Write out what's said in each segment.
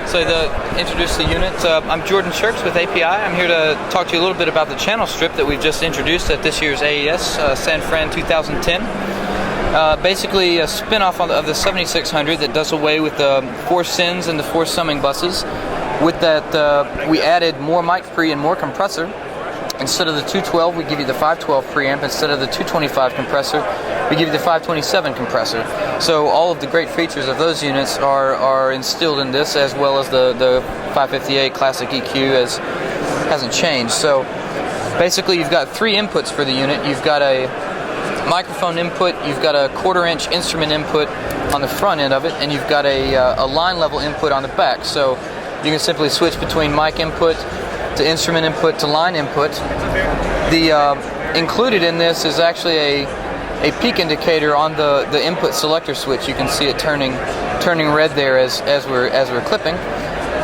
So to introduce the unit, I'm Jordan Shirks with API. I'm here to talk to you a little bit about the channel strip that we've just introduced at this year's AES San Fran 2010. Basically a spin-off of the 7600 that does away with the 4 SINs and the 4 summing buses. With that, we added more mic pre and more compressor. Instead of the 212, we give you the 512 preamp. Instead of the 225 compressor, we give you the 527 compressor. So all of the great features of those units are instilled in this, as well as the 558 classic EQ hasn't changed. So basically you've got 3 inputs for the unit. You've got a microphone input, you've got a 1/4 inch instrument input on the front end of it, and you've got a line level input on the back. So you can simply switch between mic input to instrument input to line input. Included in this is actually a peak indicator on the input selector switch. You can see it turning red there as we're clipping.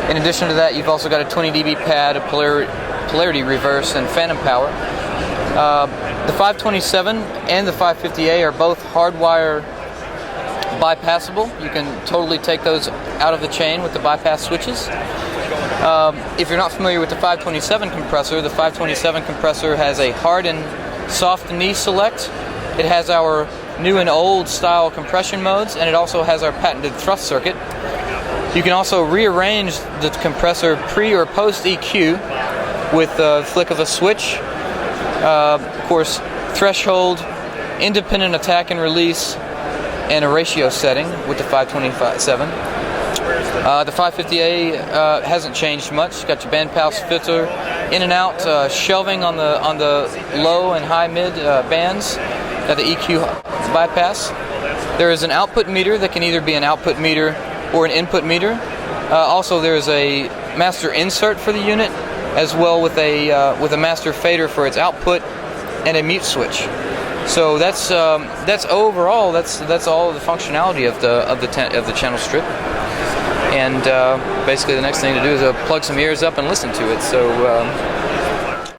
In addition to that, you've also got a 20 dB pad, a polarity reverse, and phantom power. The 527 and the 550A are both hardwire bypassable. You can totally take those out of the chain with the bypass switches. If you're not familiar with the 527 compressor, the 527 compressor has a hard and soft knee select. It has our new and old style compression modes, and it also has our patented thrust circuit. You can also rearrange the compressor pre or post EQ with the flick of a switch. Of course, threshold, independent attack and release, and a ratio setting with the 527. The 550A hasn't changed much. Got your bandpass filter, in and out shelving on the low and high mid bands. Got the EQ bypass. There is an output meter that can either be an output meter or an input meter. Also, there is a master insert for the unit, as well with a master fader for its output and a mute switch. So that's overall that's all of the functionality of the channel strip. And basically the next thing to do is plug some ears up and listen to it. So